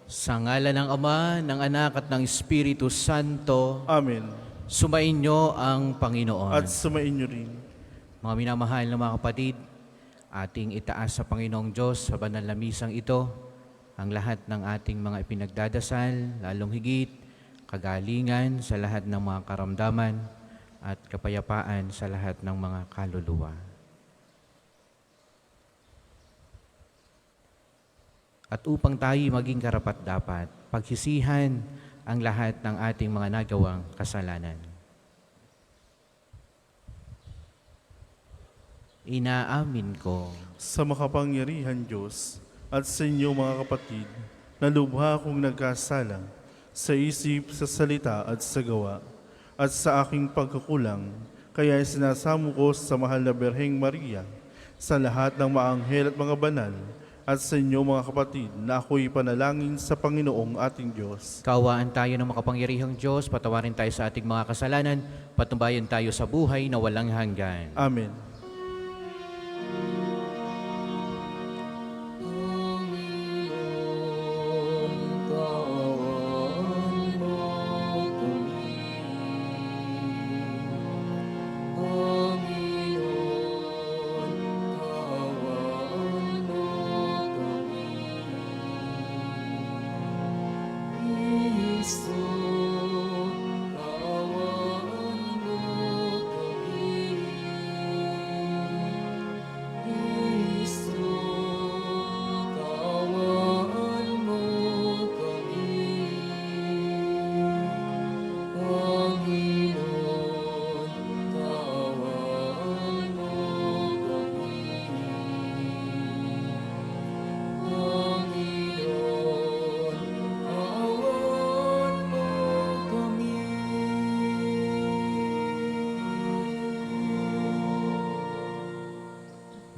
Sa ngala ng Ama, ng Anak at ng Espiritu Santo, Amen. sumainyo ang Panginoon. At sumainyo rin. Mga minamahal na mga kapatid, ating itaas sa Panginoong Diyos sa banal na misang ito ang lahat ng ating mga ipinagdadasal, lalong higit, kagalingan sa lahat ng mga karamdaman at kapayapaan sa lahat ng mga kaluluwa. At upang tayo maging karapat-dapat, pagsisihan ang lahat ng ating mga nagawang kasalanan. Inaamin ko Sa makapangyarihan Diyos at sa inyo mga kapatid, na lubha akong nagkasala sa isip, sa salita at sa gawa, at sa aking pagkakulang, kaya sinasamo ko sa mahal na Birheng Maria, sa lahat ng maanghel at mga banal, at sa inyo mga kapatid, na ako'y panalangin sa Panginoong ating Diyos. kaawaan tayo ng makapangyarihang Diyos, patawarin tayo sa ating mga kasalanan, patnubayan tayo sa buhay na walang hanggan. Amen.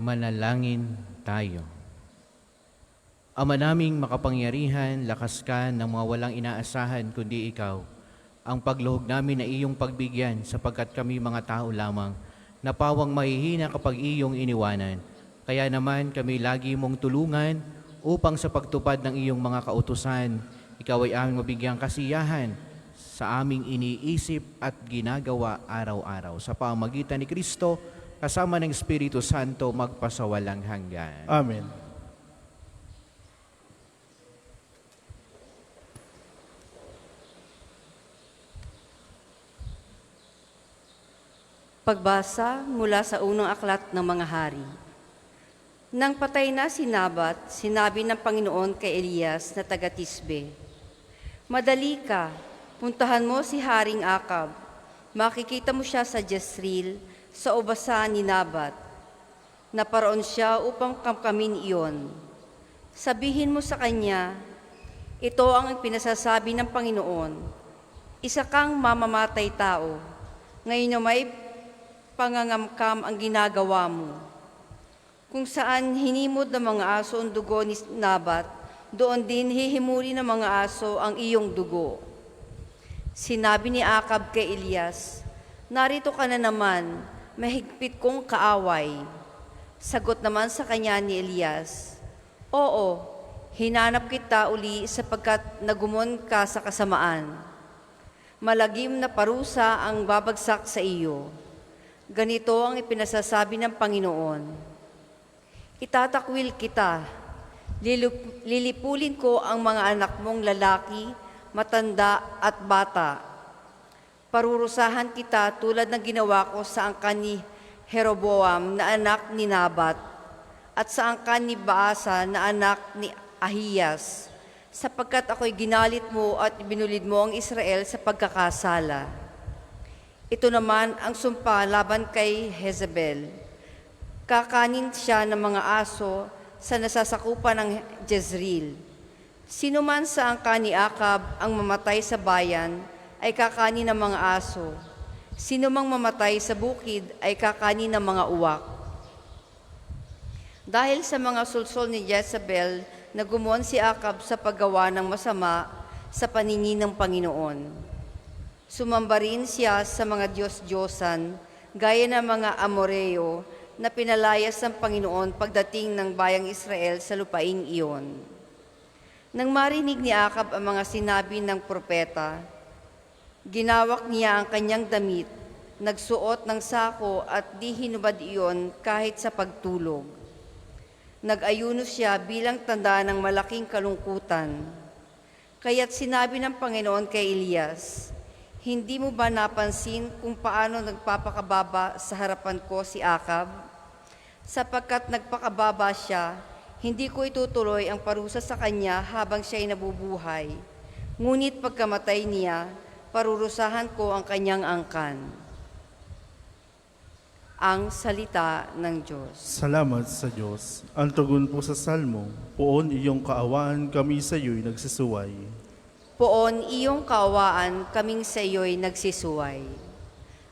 Manalangin tayo. Ama naming makapangyarihan, lakas ka ng mga walang inaasahan kundi ikaw. Ang pagluhog namin na iyong pagbigyan sapagkat kami mga tao lamang, napawang mahihina kapag iyong iniwanan. Kaya naman kami lagi mong tulungan upang sa pagtupad ng iyong mga kautusan, ikaw ay aming mabigyang kasiyahan sa aming iniisip at ginagawa araw-araw. Sa pamamagitan ni Kristo, kasama ng Espiritu Santo, magpasawalang hanggan. Amen. Pagbasa mula sa unang aklat ng mga hari. Nang patay na si Nabat, sinabi ng Panginoon kay Elias na taga-Tisbe, "Madali ka, puntahan mo si Haring Akab. Makikita mo siya sa Jezreel, sa ubasan ni Nabat. Naparoon siya upang kamkamin iyon. Sabihin mo sa kanya, ito ang pinasasabi ng Panginoon, isa kang mamamatay tao. Ngayon na may pangangamkam ang ginagawa mo. Kung saan hinimod ng mga aso ang dugo ni Nabat, doon din hihimuli ng mga aso ang iyong dugo." Sinabi ni Akab kay Elias, "Narito ka na naman, mahigpit kong kaaway." Sagot naman sa kanya ni Elias, "Oo, hinanap kita uli sapagkat nagumon ka sa kasamaan. Malagim na parusa ang babagsak sa iyo. Ganito ang ipinasasabi ng Panginoon, itatakwil kita, lilipulin ko ang mga anak mong lalaki, matanda at bata. Parurusahan kita tulad ng ginawa ko sa angkan ni Jeroboam na anak ni Nabat at sa angkan ni Baasa na anak ni Ahiyas, sapagkat ako'y ginalit mo at binulid mo ang Israel sa pagkakasala. Ito naman ang sumpa laban kay Jezebel. Kakanin siya ng mga aso sa nasasakupan ng Jezreel. Sino man sa angkan ni Akab ang mamatay sa bayan ay kakanin ng mga aso. Sino mang mamatay sa bukid ay kakanin ng mga uwak. Dahil sa mga sulsol ni Jezebel, nagumon si Akab sa paggawa ng masama sa paningin ng Panginoon. Sumamba rin siya sa mga Diyos-Diyosan, gaya ng mga Amoreo na pinalayas ng Panginoon pagdating ng bayang Israel sa lupaing iyon. Nang marinig ni Akab ang mga sinabi ng propeta, ginawak niya ang kanyang damit, nagsuot ng sako at di hinubad iyon kahit sa pagtulog. Nag-ayuno siya bilang tanda ng malaking kalungkutan. Kaya't sinabi ng Panginoon kay Elias, "Hindi mo ba napansin kung paano nagpapakababa sa harapan ko si Akab? Sapagkat nagpakababa siya, hindi ko itutuloy ang parusa sa kanya habang siya'y nabubuhay. Ngunit pagkamatay niya, parurusahan ko ang kanyang angkan." Ang salita ng Diyos. Salamat sa Diyos. Ang tugon po sa salmo, poon iyong kaawaan kami sa iyo'y nagsisuway. Poon iyong kaawaan, kaming sa iyo'y nagsisuway.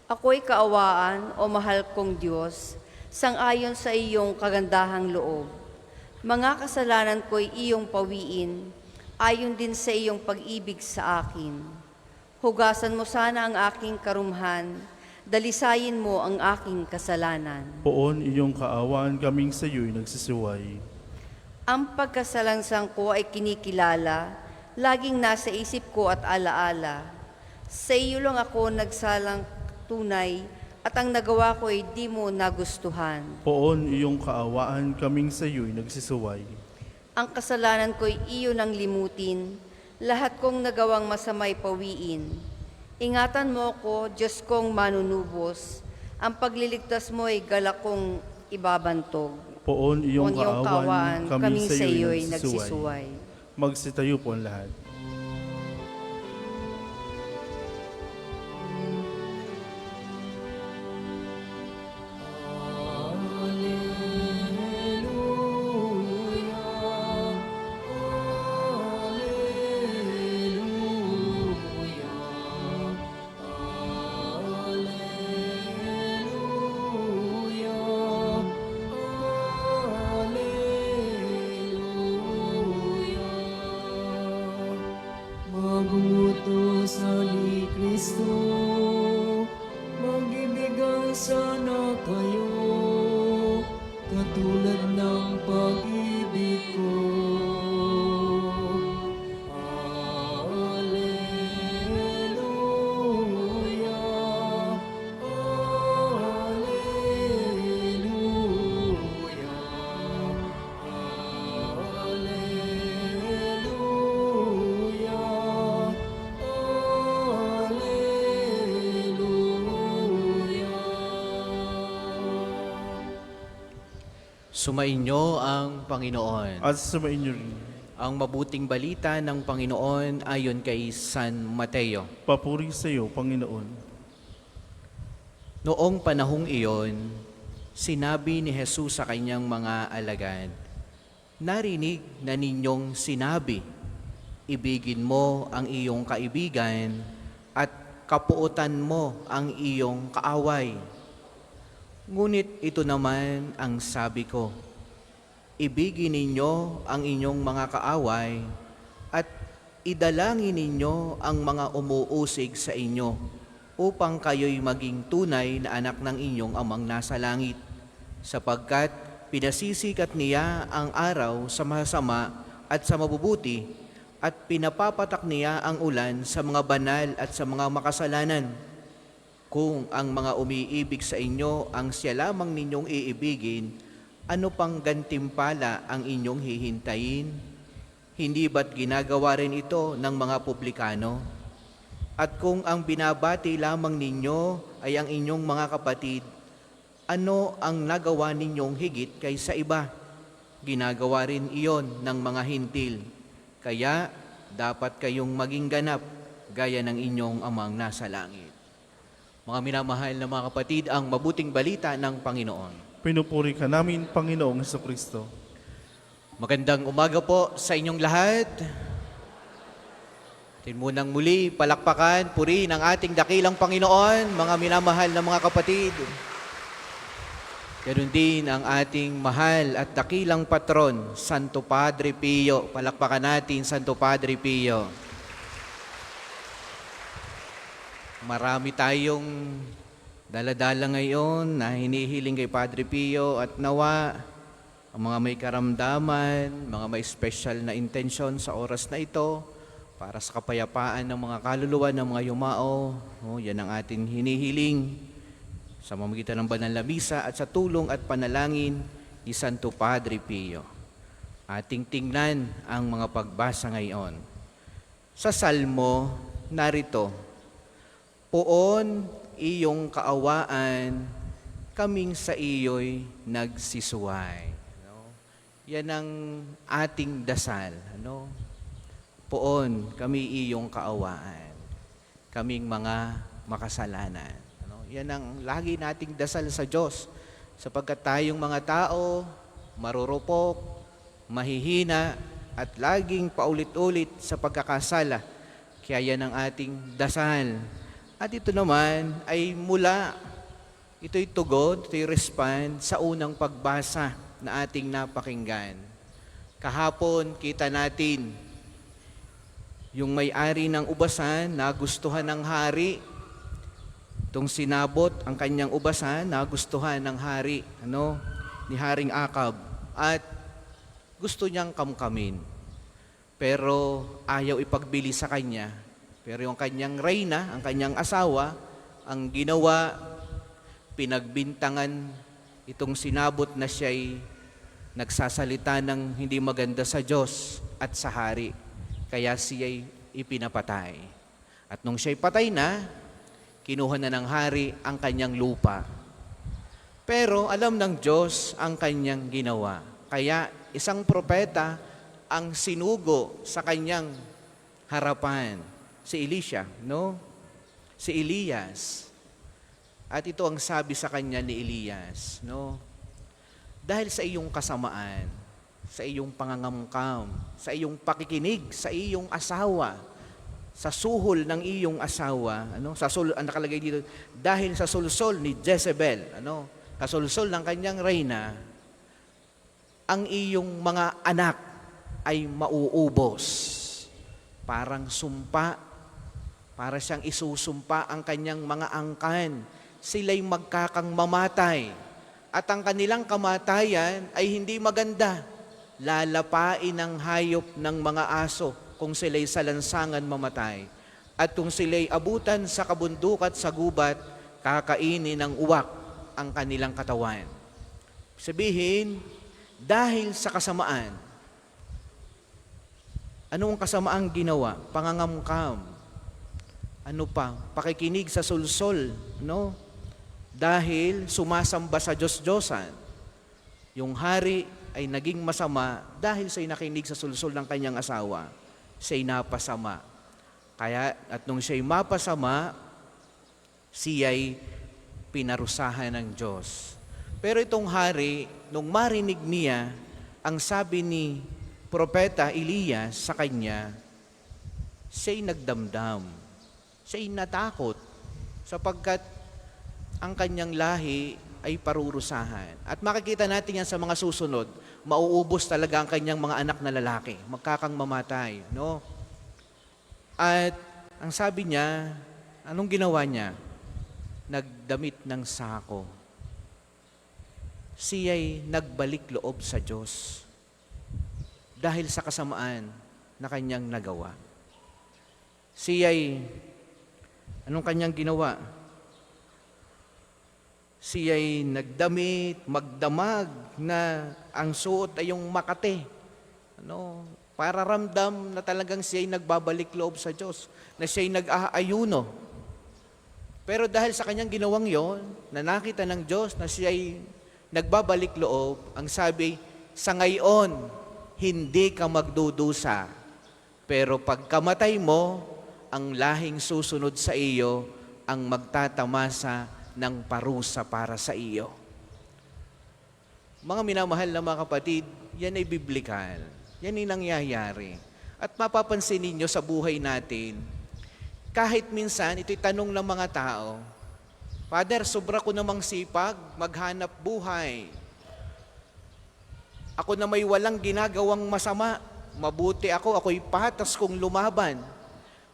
Ako'y kaawaan, o mahal kong Diyos, sang-ayon sa iyong kagandahang loob. Mga kasalanan ko'y iyong pawiin, ayon din sa iyong pag-ibig sa akin. Hugasan mo sana ang aking karumhan, dalisayin mo ang aking kasalanan. Poon iyong kaawaan kaming sa iyo'y nagsisuway. Ang pagkasalansang ko ay kinikilala, laging nasa isip ko at alaala. Sa iyo lang ako nagsalang tunay, at ang nagawa ko ay di mo nagustuhan. Poon iyong kaawaan kaming sa iyo'y nagsisuway. Ang kasalanan ko'y iyo nang limutin, lahat kong nagawang masamay pawiin. Ingatan mo ko, Diyos kong manunubos, ang pagliligtas mo ay galak kong ibabantog. Poon iyong Poon iyong kaawaan kaming sa iyo'y nagsisuway. nagsisuway. Magsitayo po ang lahat. Magutusan ni Kristo, magbibigang sana kayo, katulad ng pag-ibig ko. Alleluia, Alleluia, Alleluia. Sumainyo ang Panginoon. At sumainyo rin. Ang mabuting balita ng Panginoon ayon kay San Mateo. Papuri sa iyo, Panginoon. Noong panahong iyon, sinabi ni Jesus sa kanyang mga alagad, "Narinig na ninyong sinabi, ibigin mo ang iyong kaibigan at kapuotan mo ang iyong kaaway. Ngunit ito naman ang sabi ko, ibigin ninyo ang inyong mga kaaway at idalangin ninyo ang mga umuusig sa inyo upang kayo'y maging tunay na anak ng inyong amang nasa langit, sapagkat pinasisikat niya ang araw sa masama at sa mabubuti at pinapapatak niya ang ulan sa mga banal at sa mga makasalanan. Kung ang mga umiibig sa inyo ang siya lamang ninyong iibigin, ano pang gantimpala ang inyong hihintayin? Hindi ba't ginagawa rin ito ng mga publikano? At kung ang binabati lamang ninyo ay ang inyong mga kapatid, ano ang nagawa ninyong higit kaysa iba? Ginagawa rin iyon ng mga hintil. Kaya dapat kayong maging ganap gaya ng inyong amang nasa langit." Mga minamahal na mga kapatid, ang mabuting balita ng Panginoon. Pinupuri ka namin, Panginoong Hesukristo. Magandang umaga po sa inyong lahat. Munang muli, palakpakan, purihin ang ating dakilang Panginoon, mga minamahal na mga kapatid. Ganun din ang ating mahal at dakilang patron, Santo Padre Pio. Palakpakan natin, Santo Padre Pio. Marami tayong daladala ngayon na hinihiling kay Padre Pio at nawa ang mga may karamdaman, mga may special na intensyon sa oras na ito, para sa kapayapaan ng mga kaluluwa ng mga yumao. Yan ang ating hinihiling sa pamamagitan ng banal na misa at sa tulong at panalangin ni Santo Padre Pio. Ating tingnan ang mga pagbasa ngayon. Sa Salmo, narito, "Poon iyong kaawaan, kaming sa iyo'y nagsisuway." Yan ang ating dasal. Poon kami iyong kaawaan, kaming mga makasalanan. Yan ang lagi nating dasal sa Diyos, sapagkat tayong mga tao, marurupok, mahihina, at laging paulit-ulit sa pagkakasala. Kaya yan ang ating dasal. At ito naman ay ito'y tugon, ito'y respond sa unang pagbasa na ating napakinggan. Kahapon, kita natin yung may-ari ng ubasan nagustuhan ng hari. Itong sinabot ang kanyang ubasan, nagustuhan ng hari, ni Haring Akab. At gusto niyang kamkamin. Pero ayaw ipagbili sa kanya. Pero yung kanyang reyna, ang kanyang asawa, ang ginawa, pinagbintangan itong sinabot na siya'y nagsasalita ng hindi maganda sa Diyos at sa hari. Kaya siya'y ipinapatay. At nung siya'y patay na, kinuha na ng hari ang kanyang lupa. Pero alam ng Diyos ang kanyang ginawa. Kaya isang propeta ang sinugo sa kanyang harapan. Si Elisha, Si Elias. At ito ang sabi sa kanya ni Elias, dahil sa iyong kasamaan, sa iyong pangangamkam, sa iyong pakikinig, sa iyong asawa, sa suhol ng iyong asawa, ang nakalagay dito, dahil sa sulsol ni Jezebel, kasulsol ng kanyang reyna, ang iyong mga anak ay mauubos. Parang sumpa, para siyang isusumpa ang kanyang mga angkan. Sila'y magkakang mamatay. At ang kanilang kamatayan ay hindi maganda. Lalapain ng hayop ng mga aso kung sila'y sa lansangan mamatay. At kung sila'y abutan sa kabundok at sa gubat, kakainin ng uwak ang kanilang katawan. Sabihin, dahil sa kasamaan, anong kasamaang ginawa? Pangangamkam. Ano pa? Pakikinig sa sulsol, Dahil sumasamba sa Diyos-Diyosan. Yung hari ay naging masama dahil siya'y nakinig sa sulsol ng kanyang asawa. Siya'y napasama. Kaya, at nung siya'y mapasama, siya'y pinarusahan ng Diyos. Pero itong hari, nung marinig niya, ang sabi ni Propeta Elias sa kanya, siya'y nagdamdam. Siya'y natakot sapagkat ang kanyang lahi ay parurusahan. At makikita natin yan sa mga susunod, mauubos talaga ang kanyang mga anak na lalaki. Magkakang mamatay, At ang sabi niya, anong ginawa niya? Nagdamit ng sako. Siya'y nagbalik loob sa Diyos dahil sa kasamaan na kanyang nagawa. Anong kanyang ginawa? Siya'y nagdamit, magdamag na ang suot ay yung makate. Para ramdam na talagang siya'y nagbabalik loob sa Diyos, na siya'y nag-aayuno. Pero dahil sa kanyang ginawang yon, na nakita ng Diyos na siya'y nagbabalik loob, ang sabi, sa ngayon, hindi ka magdudusa. Pero pagkamatay mo, ang lahing susunod sa iyo ang magtatamasa ng parusa para sa iyo. Mga minamahal na mga kapatid, yan ay biblikal. Yan ay nangyayari. At mapapansin ninyo sa buhay natin, kahit minsan, ito'y tanong ng mga tao, Father, sobra ko namang sipag, maghanap buhay. Ako na may walang ginagawang masama, mabuti ako'y patas kong lumaban.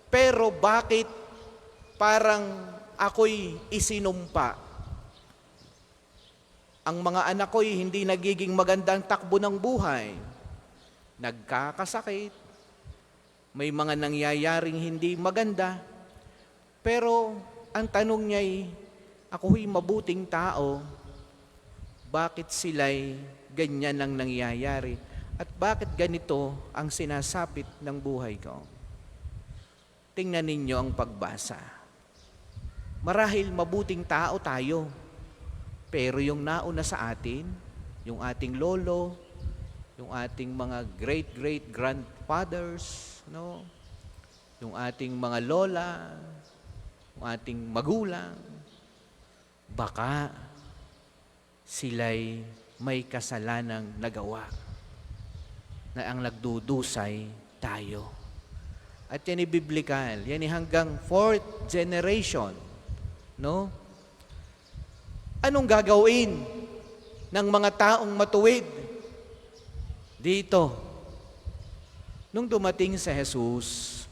Pero bakit parang ako'y isinumpa? Ang mga anak ko'y hindi nagiging magandang takbo ng buhay. Nagkakasakit. May mga nangyayaring hindi maganda. Pero ang tanong niya'y, ako'y mabuting tao. Bakit sila'y ganyan ang nangyayari? At bakit ganito ang sinasapit ng buhay ko? Tingnan ninyo ang pagbasa. Marahil mabuting tao tayo. Pero yung nauna sa atin, yung ating lolo, yung ating mga great-great-grandfathers, no? Yung ating mga lola, yung ating magulang, baka sila'y may kasalanang nagawa na ang nagdudusay tayo. At yan biblikal, yan hanggang 4th generation, no? Anong gagawin ng mga taong matuwid dito? Nung dumating sa Jesus,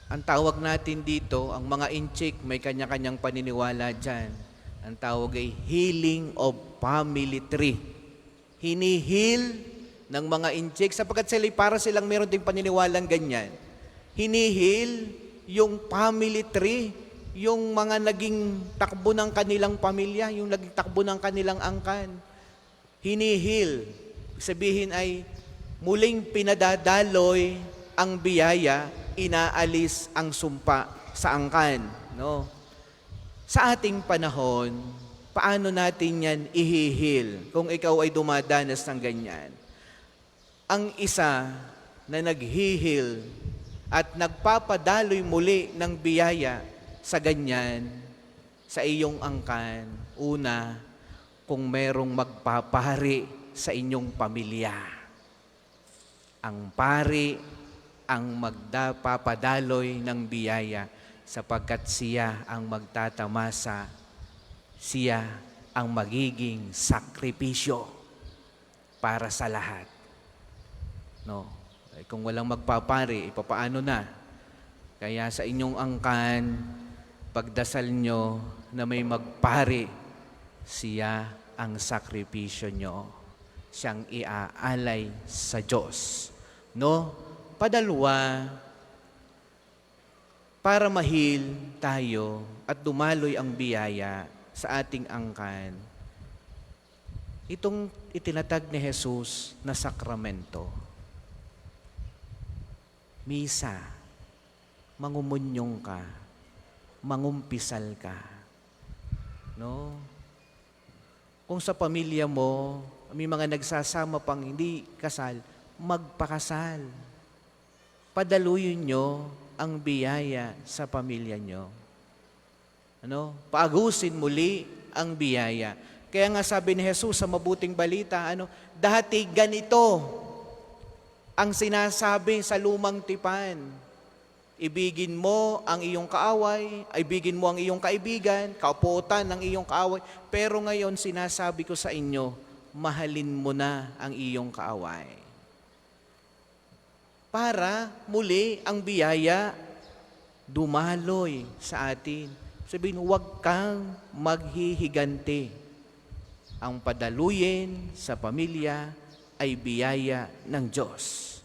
ang tawag natin dito, ang mga inchik, may kanya-kanyang paniniwala dyan. Ang tawag ay healing of family tree. Hinihil ng mga inchik, sapagkat sila para silang meron ding paniniwalang ganyan. Hinihil yung family tree, yung mga naging takbo ng kanilang pamilya, yung naging takbo ng kanilang angkan. Hinihil. Sabihin ay muling pinadadaloy ang biyaya, inaalis ang sumpa sa angkan. No? Sa ating panahon, paano natin yan ihihil kung ikaw ay dumadanas ng ganyan? Ang isa na naghihil at nagpapadaloy muli ng biyaya sa ganyan, sa iyong angkan, una, kung merong magpapahari sa inyong pamilya. Ang pari ang magpapadaloy ng biyaya sapagkat siya ang magtatamasa, siya ang magiging sakripisyo para sa lahat. No? Kung walang magpapari, papaano na? Kaya sa inyong angkan, pagdasal nyo na may magpari, siya ang sakripisyo nyo. Siyang iaalay sa Diyos. No? Padalwa, para mahil tayo at dumaloy ang biyaya sa ating angkan, itong itinatag ni Jesus na sakramento. Misa, mangumunyong ka, mangumpisal ka. No? Kung sa pamilya mo, may mga nagsasama pang hindi kasal, magpakasal. Padaluyin nyo ang biyaya sa pamilya nyo. Ano? Paagusin muli ang biyaya. Kaya nga sabi ni Jesus sa mabuting balita, dati ganito ang sinasabi sa lumang tipan. Ibigin mo ang iyong kaaway, ibigin mo ang iyong kaibigan, kauputan ng iyong kaaway. Pero ngayon sinasabi ko sa inyo, mahalin mo na ang iyong kaaway. Para muli ang biyaya dumaloy sa atin. Sabihin, huwag kang maghihiganti. Ang padaluyin sa pamilya ay biyaya ng Diyos.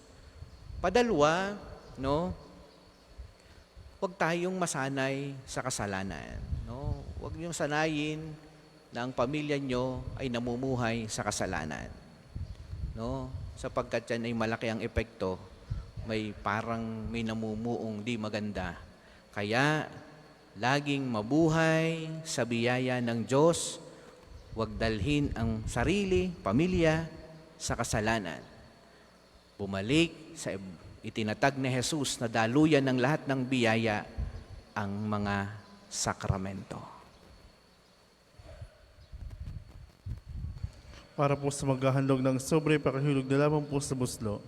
Padalwa, no? Huwag tayong masanay sa kasalanan. No? Huwag niyong sanayin na ang pamilya niyo ay namumuhay sa kasalanan. No? Sapagkat yan ay malaki ang epekto, may namumuong di maganda. Kaya, laging mabuhay sa biyaya ng Diyos, huwag dalhin ang sarili, pamilya, sa kasalanan. Bumalik sa itinatag ni Jesus na daluyan ng lahat ng biyaya ang mga sakramento. Para po sa maghahandog ng sobre, pakihulog na lamang po sa buslo.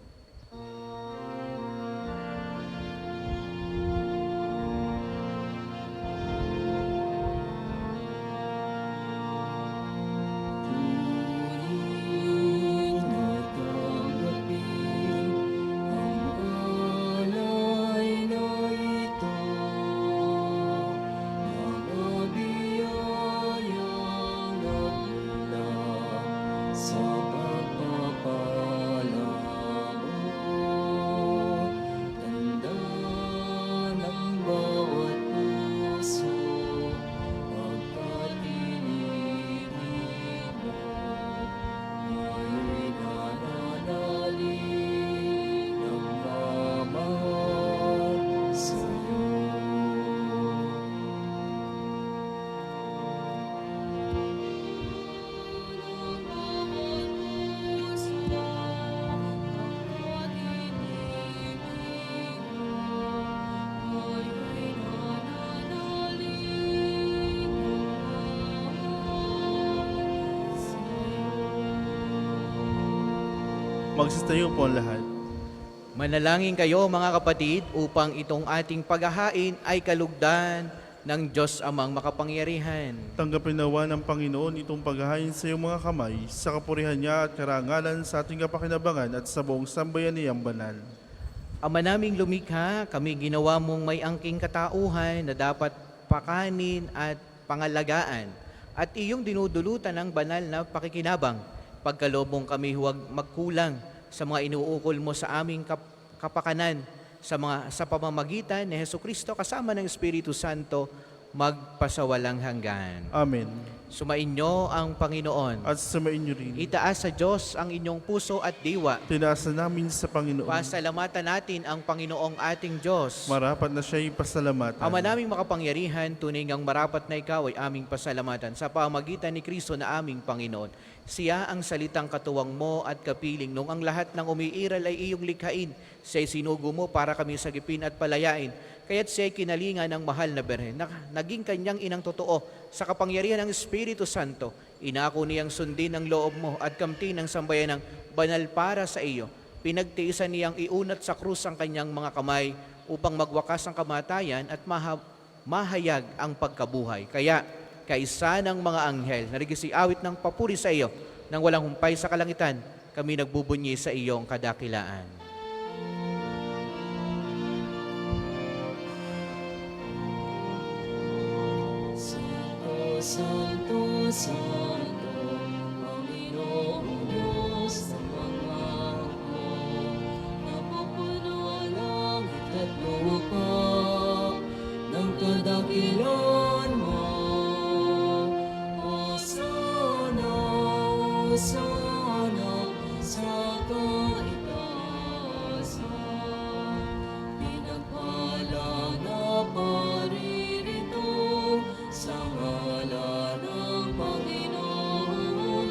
Magsitayo po ang lahat. Manalangin kayo mga kapatid upang itong ating paghahain ay kalugdan ng Diyos Amang makapangyarihan. Tanggapin nawa ng Panginoon itong paghahain sa iyong mga kamay, sa kapurihan niya at karangalan sa ating kapakinabangan at sa buong sambayaniyang banal. Ama naming lumikha, kami ginawa mong may angking katauhan na dapat pakanin at pangalagaan at iyong dinudulutan ng banal na pakikinabang. Pagkaloob mong kami huwag magkulang sa mga inuukol mo sa aming kapakanan sa pamamagitan ni Hesukristo kasama ng Espiritu Santo magpasawalang hanggan. Amen. Sumainyo ang Panginoon. At sumainyo rin. Itaas sa Diyos ang inyong puso at diwa. Tinaasa namin sa Panginoon. Pasalamatan natin ang Panginoong ating Diyos. Marapat na siya'y pasalamatan. Ama naming makapangyarihan, tunay ngang marapat na ikaw ay aming pasalamatan sa pamagitan ni Kristo na aming Panginoon. Siya ang salitang katuwang mo at kapiling nung ang lahat ng umiiral ay iyong likhain. Siya'y sinugo mo para kami sagipin at palayain. Kaya't siya'y kinalingan ng mahal na Berhen. Naging kanyang inang totoo sa kapangyarihan ng Espiritu Santo. Inako niyang sundin ang loob mo at kamtin ng sambayan ng banal para sa iyo. Pinagtiisan niyang iunat sa krus ang kanyang mga kamay upang magwakas ang kamatayan at mahayag ang pagkabuhay. Kaya, kaisa ng mga anghel, narigisi awit ng papuri sa iyo, nang walang humpay sa kalangitan, kami nagbubunyi sa iyong kadakilaan. Santo, Santo, Santo, Panginoong Diyos ng mga ako, napupuno ang langit at lupa ng kadakilan mo. Hosana, Hosana, sa kaitaasan, pinagpala na paririto sa ngalan ng Panginoon.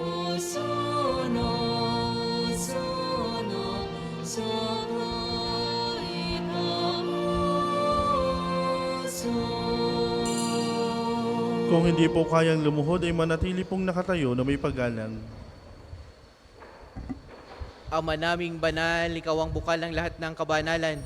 Hosana, Hosana, sa kaitaasan. Kung hindi po kayang lumuhod ay manatili pong nakatayo na may paggalang. Ama naming banal, ikaw ang bukal ng lahat ng kabanalan.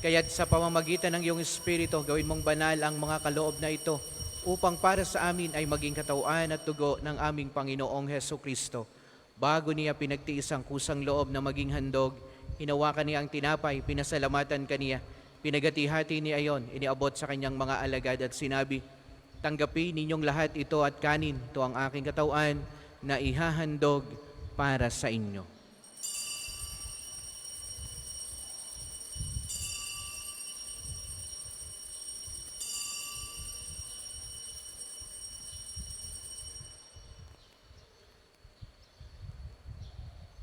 Kaya't sa pamamagitan ng iyong Espiritu, gawin mong banal ang mga kaloob na ito upang para sa amin ay maging katawan at dugo ng aming Panginoong Heso Kristo. Bago niya pinagtiis ang kusang loob na maging handog, hinawakan niya ang tinapay, pinasalamatan kaniya, pinagati-hati niya ayon, iniabot sa kanyang mga alagad at sinabi, tanggapin ninyong lahat ito at kanin, ito ang aking katawan na ihahandog para sa inyo.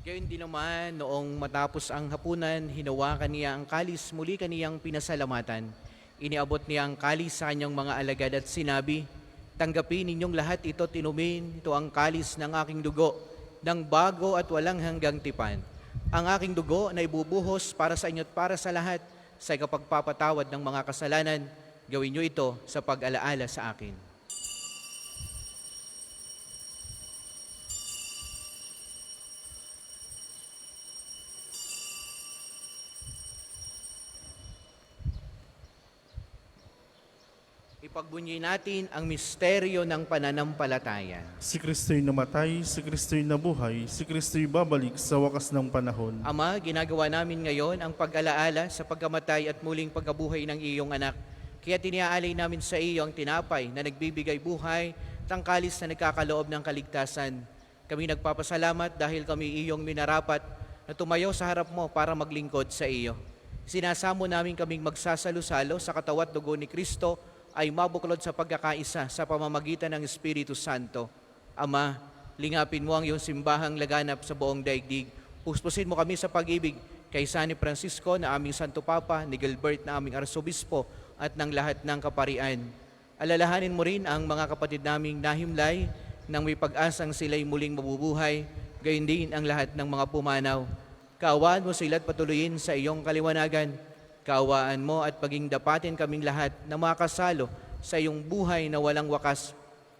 Gayon din naman, noong matapos ang hapunan, hinawakan niya ang kalis, muli kaniyang pinasalamatan. Iniabot niya ang kalis sa kanyang mga alagad at sinabi, tanggapin ninyong lahat ito tinumin, ito ang kalis ng aking dugo, ng bago at walang hanggang tipan. Ang aking dugo na ibubuhos para sa inyo at para sa lahat, sa kapagpapatawad ng mga kasalanan, gawin niyo ito sa pag-alaala sa akin. Ipagbunyi natin ang misteryo ng pananampalataya. Si Kristo'y namatay, si Kristo'y nabuhay, si Kristo'y babalik sa wakas ng panahon. Ama, ginagawa namin ngayon ang pag-alaala sa pagkamatay at muling pagkabuhay ng iyong anak. Kaya tiniaalay namin sa iyo ang tinapay na nagbibigay buhay, tangkalis na nagkakaloob ng kaligtasan. Kami nagpapasalamat dahil kami iyong minarapat na tumayo sa harap mo para maglingkod sa iyo. Sinasamo namin kaming magsasalo-salo sa katawan at dugo ni Kristo ay mabuklod sa pagkakaisa sa pamamagitan ng Espiritu Santo. Ama, lingapin mo ang iyong simbahang laganap sa buong daigdig. Puspusin mo kami sa pag-ibig kay San Francisco na aming Santo Papa, ni Gilbert na aming Arsobispo at ng lahat ng kaparian. Alalahanin mo rin ang mga kapatid naming nahimlay nang may pag-asang sila'y muling mabubuhay, gayon din ang lahat ng mga pumanaw. Kaawaan mo sila at patuloyin sa iyong kaliwanagan. Kaawaan mo at paging dapatin kaming lahat na makasalo sa iyong buhay na walang wakas.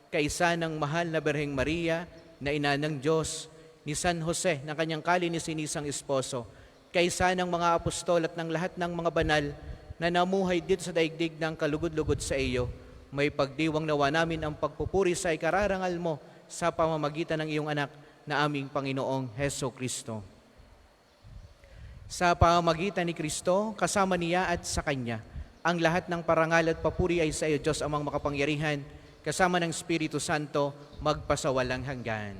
Kaisa ng mahal na Berheng Maria, na ina ng Diyos, ni San Jose ng kanyang kalininisang esposo, kaysa ng mga apostol at ng lahat ng mga banal na namuhay dito sa daigdig ng kalugod-lugod sa iyo, may pagdiwang nawa namin ang pagpupuri sa ikararangal mo sa pamamagitan ng iyong anak na aming Panginoong Heso Kristo. Sa pamamagitan ni Kristo, kasama niya at sa Kanya, ang lahat ng parangal at papuri ay sa iyo, Diyos amang makapangyarihan, kasama ng Espiritu Santo, magpasawalang hanggan.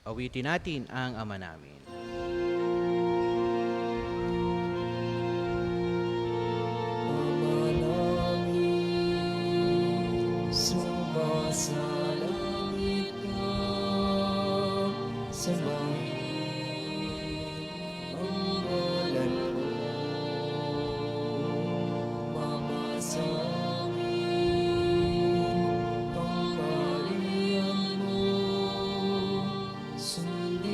Awitin natin ang Ama namin. Sumasalangit ka sa langit, ang ngalan mo, mamasangin ang kaharian mo, sundin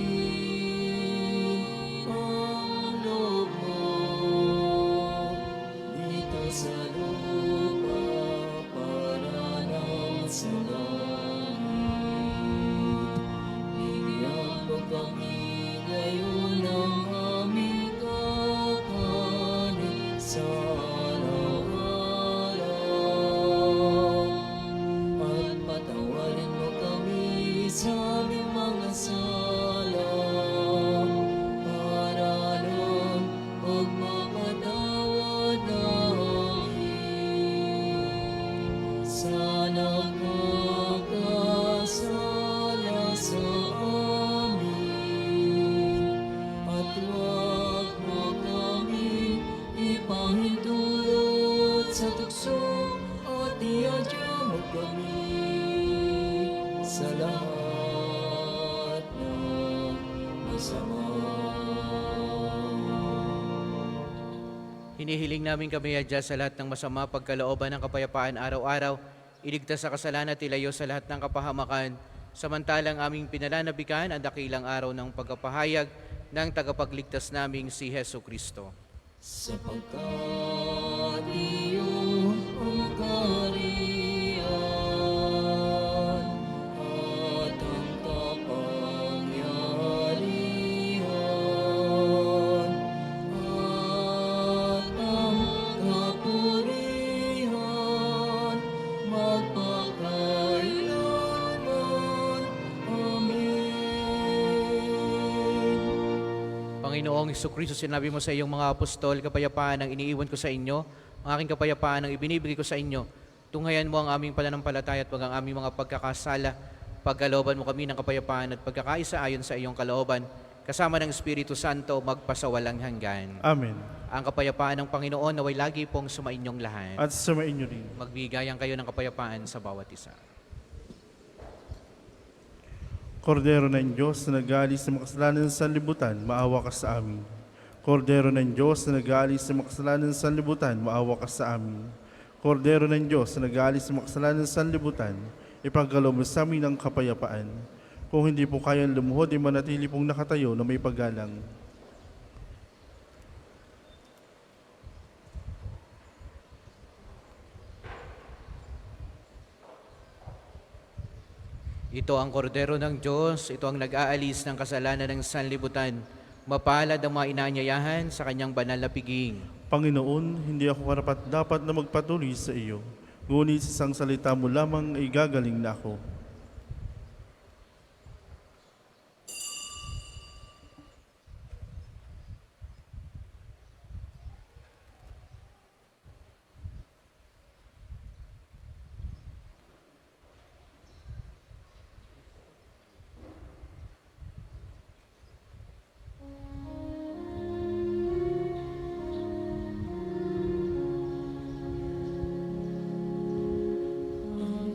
ang loob mo, dito sa lupa para ng sa langit. Bigyan mo kami ngayon ng aming kakanin sa araw-araw. At patawarin mo kami sa aming mga sala, para ng pagmapatawad namin sa nagkakasala sa amin. At huwag mo kami ipahintulot sa tukso, at iadya mo kami sa lahat ng masama. Hinihiling namin kami adya sa lahat ng masama, pagkalooban ng kapayapaan araw-araw, iligtas sa kasalanan at ilayo sa lahat ng kapahamakan, samantalang aming pinananabikan ang dakilang araw ng pagkapahayag ng tagapagligtas naming si Heso Kristo. Sapagkat iyong ang kaharian at ang kapangyarihan at ang kapurihan magpakailanman. Amen. Panginoong Hesukristo, sinabi mo sa iyong mga apostol, kapayapaan ang iniiwan ko sa inyo, ang aking kapayapaan ang ibinibigay ko sa inyo. Tunghayan mo ang aming pananampalataya at wag ang aming mga pagkakasala. Pagkalooban mo kami ng kapayapaan at pagkakaisa ayon sa iyong kalooban, kasama ng Espiritu Santo, magpasawalang hanggan. Amen. Ang kapayapaan ng Panginoon naway lagi pong sumainyong lahat. At sumain niyo rin. Magbigayan kayo ng kapayapaan sa bawat isa. Kordero ng Diyos na nag-aalis sa makasalanan sa libutan, maawa ka sa amin. Kordero ng Diyos na nag-aalis sa makasalanan sa libutan, maawa ka sa amin. Kordero ng Diyos na nag-aalis sa makasalanan sa libutan, ipagkaloob mo sa amin ang kapayapaan. Kung hindi po kayang lumuhod, manatili pong nakatayo na may paggalang. Ito ang kordero ng Diyos, ito ang nag-aalis ng kasalanan ng sanlibutan. Mapalad ang mga inanyayahan sa kanyang banal na piging. Panginoon, hindi ako karapat-dapat na magpatuloy sa iyo. Ngunit sa isang salita mo lamang ay gagaling na ako. Ang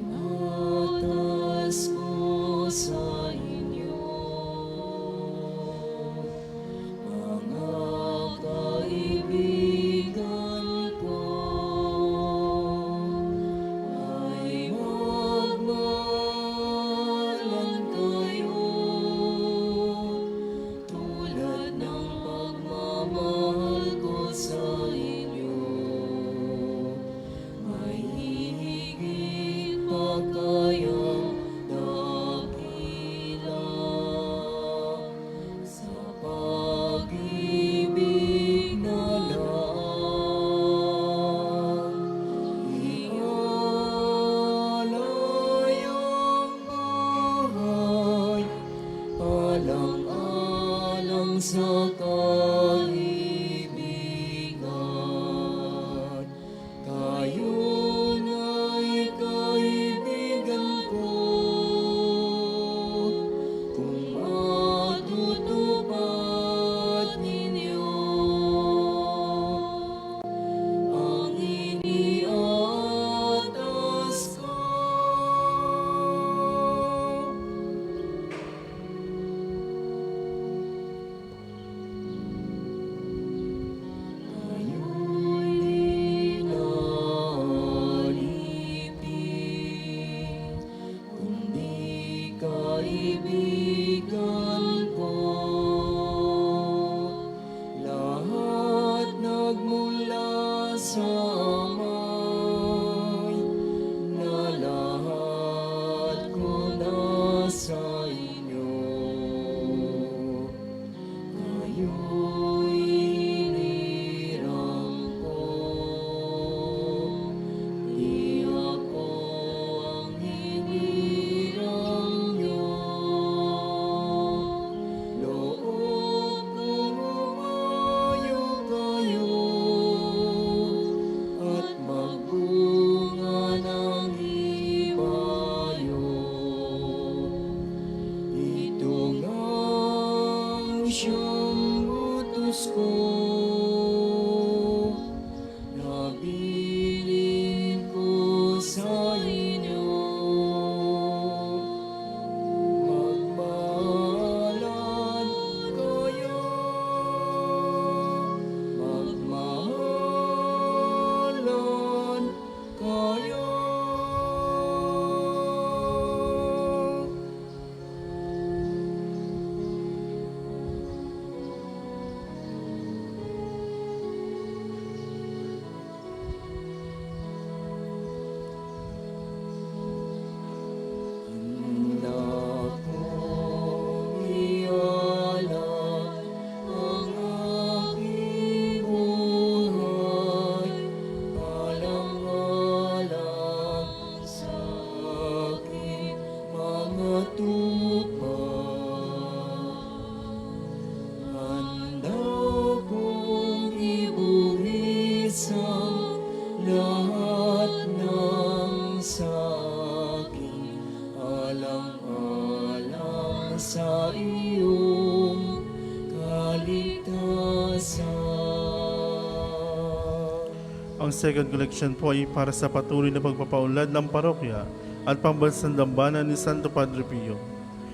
Ang second collection po ay para sa patuloy na pagpapaunlad ng parokya at pambansang dambana ni Santo Padre Pio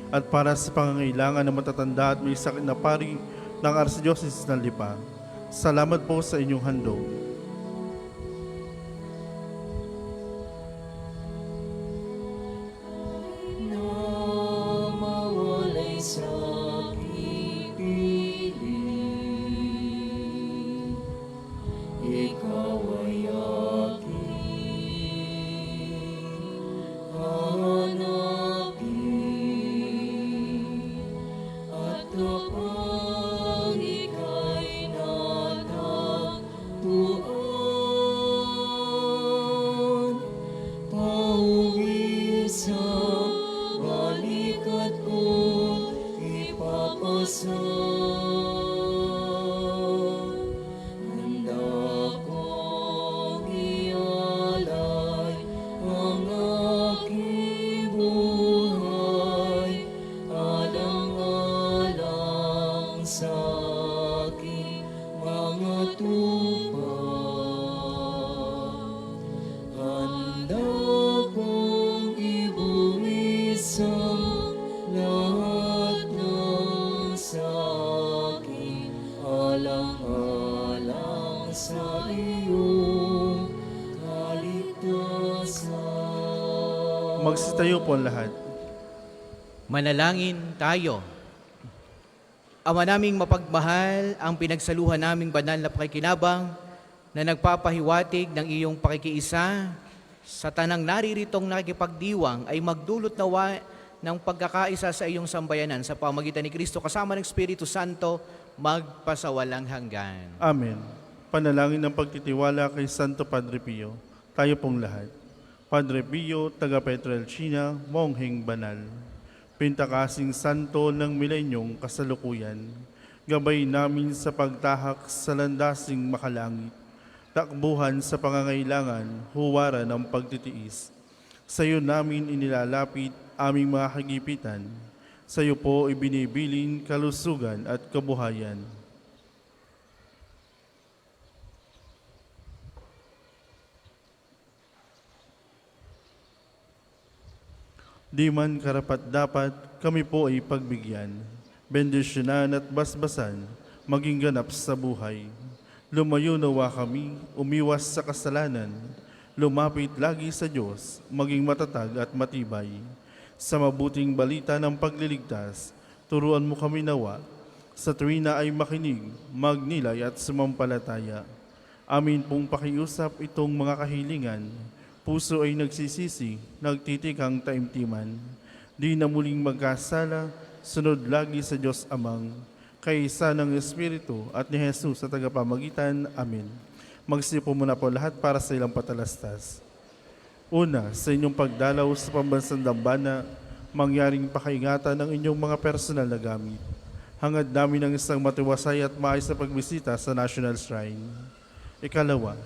at para sa pangangailangan ng matatanda at may sakit na pari ng Archdiocese ng Lipa. Salamat po sa inyong handog. na mawalay sa pipiling. Ikaw ay aking hanapin, at kapag ika'y natagpuan, pauwi sa balikat ko ipapasal. Handa kong ialay ang aking buhay, alang-alang sa aking mga tupad. Handa kong ibuwis ang lahat ng sa akin, alang-alang sa iyong kaligtasan. Magsitayo po ang lahat. Manalangin tayo. Ama naming mapagmahal, ang pinagsaluhan naming banal na pakikinabang na nagpapahiwatig ng iyong pakikiisa sa tanang nariritong nakikipagdiwang ay magdulot nawa ng pagkakaisa sa iyong sambayanan sa pamagitan ni Kristo kasama ng Espiritu Santo magpasawalang hanggan. Amen. Panalangin ng pagtitiwala kay Santo Padre Pio. Tayo pong lahat. Padre Pio, taga Petrelcina, mongheng banal. Pintakasing santo ng milenyong kasalukuyan. Gabay namin sa pagtahak sa landasing makalangit. Takbuhan sa pangangailangan, huwaran ng pagtitiis. Sa iyo namin inilalapit aming mga kagipitan. Sa iyo po ibinibilin kalusugan at kabuhayan. Di man karapat-dapat, kami po ay pagbigyan, bendisyonan at basbasan, maging ganap sa buhay. Lumayo nawa kami, umiwas sa kasalanan, lumapit lagi sa Diyos, maging matatag at matibay. Sa mabuting balita ng pagliligtas, turuan mo kami nawa, sa tuwina ay makinig, magnilay at sumampalataya. Amin pong pakiusap itong mga kahilingan, puso ay nagsisisi, nagtitikang taimtiman. Di na muling magkasala, sunod lagi sa Diyos Amang, kaisa ng Espiritu at ni Jesus sa tagapamagitan. Amen. Magsipo muna po lahat para sa ilang patalastas. Una, sa inyong pagdalaw sa pambansang dambana, mangyaring pakaingatan ng inyong mga personal na gamit. Hangad namin ng isang matiwasay at maayos na pagbisita sa National Shrine. Ikalawa,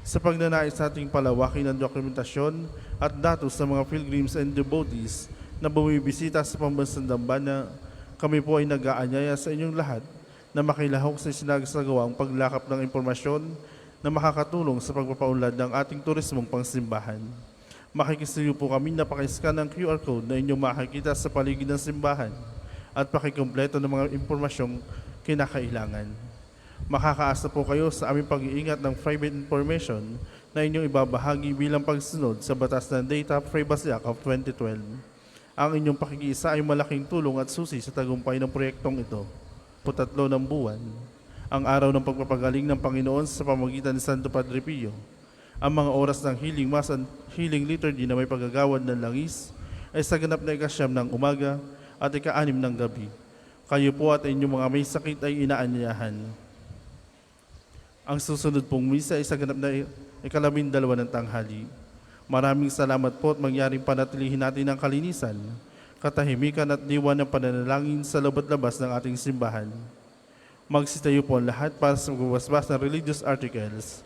sa pagnanais nating palawakin ang dokumentasyon at datos sa mga pilgrims and devotees na bumibisita sa pambansang dambana, kami po ay nag-aanyaya sa inyong lahat na makilahok sa isinasagawang paglakap ng impormasyon na makakatulong sa pagpapaunlad ng ating turismong pangsimbahan. Makikisuyo po kami na pakiscan ng QR code na inyong makikita sa paligid ng simbahan at pakikumpleto ng mga impormasyong kinakailangan. Makakaasa po kayo sa aming pag-iingat ng private information na inyong ibabahagi bilang pagsunod sa Batas ng Data Privacy Act of 2012. Ang inyong pakikiisa ay malaking tulong at susi sa tagumpay ng proyektong ito. 3 ng buwan, ang araw ng pagpapagaling ng Panginoon sa pamamagitan ni Santo Padre Pio. Ang mga oras ng healing mass and healing liturgy na may paggagawad ng langis ay sa ganap na ika-9 ng umaga at ika-6 ng gabi. Kayo po at inyong mga may sakit ay inaanyayahan. Ang susunod pong misa ay sa ganap na ika-12 ng tanghali. Maraming salamat po at mangyaring panatilihin natin ang kalinisan, katahimikan at diwan ng pananalangin sa loob at labas ng ating simbahan. Magsitayo po ang lahat para sa magbabasbas ng religious articles.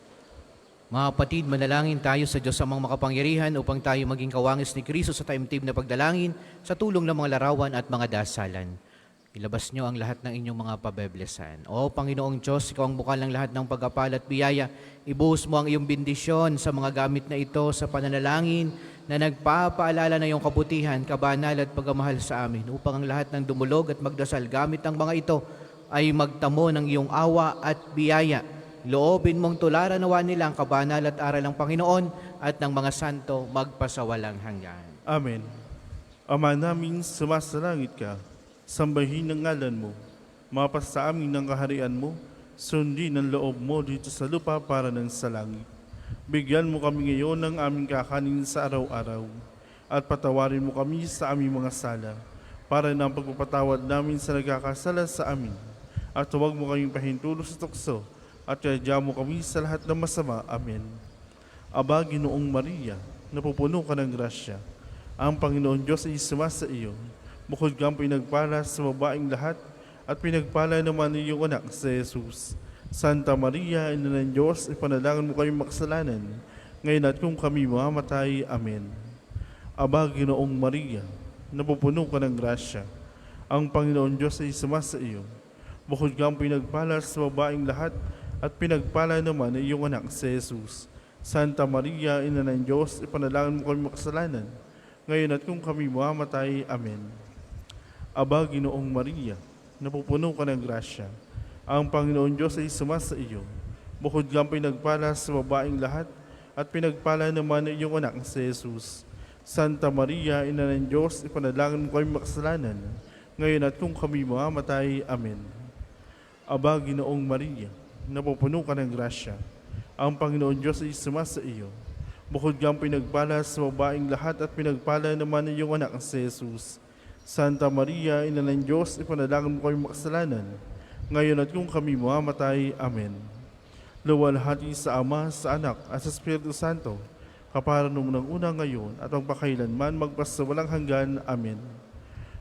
Mga kapatid, manalangin tayo sa Diyos amang makapangyarihan upang tayo maging kawangis ni Kristo sa taimtim na pagdalangin sa tulong ng mga larawan at mga dasalan. Ilabas niyo ang lahat ng inyong mga pabeblesan. O Panginoong Diyos, ikaw ang bukal ng lahat ng pagpapala at biyaya. Ibuhos mo ang iyong bendisyon sa mga gamit na ito sa pananalangin na nagpapaalala na iyong kabutihan, kabanal at pagmamahal sa amin upang ang lahat ng dumulog at magdasal gamit ang mga ito ay magtamo ng iyong awa at biyaya. Loobin mong tularan nawa nila ang kabanal at aral ng Panginoon at ng mga santo magpasawalang hanggan. Amen. Ama namin, sumasalangit ka, sambahin ang ngalan mo, mapas sa amin ang kaharian mo, sundin ang loob mo dito sa lupa para ng sa langit. Bigyan mo kami ngayon ng aming kakanin sa araw-araw, at patawarin mo kami sa aming mga sala, para ng pagpapatawad namin sa nagkakasala sa amin. At huwag mo kaming pahintulo sa tukso, at yadya mo kami sa lahat ng masama. Amen. Aba, Ginoong Maria, napupuno ka ng grasya, ang Panginoon Diyos ay sumasa iyo. Bukod kang pinagpala sa babaeng lahat, at pinagpala naman ng iyong anak sa Jesus. Santa Maria, Ina ng Diyos, ipanalangin mo kami makasalanan, ngayon at kung kami mamamatay. Amen. Aba, Ginoong Maria, napupuno ka ng grasya, ang Panginoon Diyos ay sumasa iyo. Bukod kang pinagpala sa babaeng lahat, at pinagpala naman ng iyong anak sa Jesus. Santa Maria, Ina ng Diyos, ipanalangin mo kami makasalanan, ngayon at kung kami mamamatay. Amen. Aba, Ginoong Maria, napupuno ka ng grasya, ang Panginoon Diyos ay sumasa iyo. Bukod kang pinagpala sa babaeng lahat, at pinagpala naman ng iyong anak sa Jesus. Santa Maria, Ina ng Diyos, ipanalangin mo kami makasalanan, ngayon at kung kami mamamatay. Amen. Aba, Ginoong Maria, napupuno ka ng grasya, ang Panginoon Diyos ay sumasa iyo. Bukod kang pinagpala sa babaeng lahat, at pinagpala naman ng iyong anak sa Jesus. Santa Maria, Ina ng Diyos, ipanalangin mo kami makasalanan, ngayon at kung kami mamamatay. Amen. Luwalhati sa Ama, sa Anak, at sa Espiritu Santo, kapara nung una ngayon, at magpakailanman magpasawalang hanggan. Amen.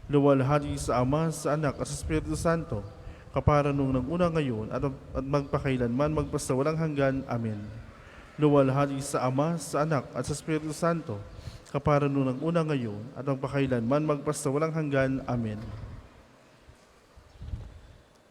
Luwalhati sa Ama, sa Anak, at sa Espiritu Santo, kapara nung una ngayon, at magpakailanman magpasawalang hanggan. Amen. Luwalhati sa Ama, sa Anak, at sa Espiritu Santo, kapara nung una ngayon, at magpakailanman magpasawalang hanggan. Amen.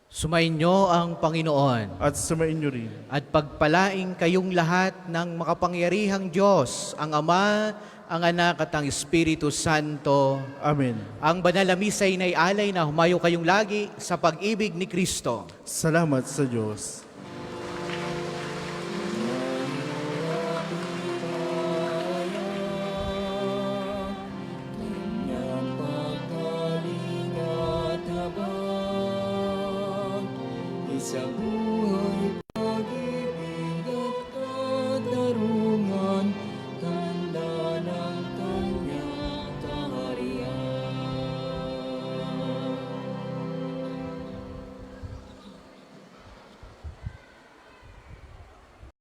Sumainyo ang Panginoon At sumainyo rin. at pagpalaing kayong lahat ng makapangyarihang Diyos, ang Ama, ang Anak at ang Espiritu Santo. Amen. Ang banal na misa ay naialay na humayo kayong lagi sa pag-ibig ni Kristo. Salamat sa Diyos. Kanyang pagkalingat habang isang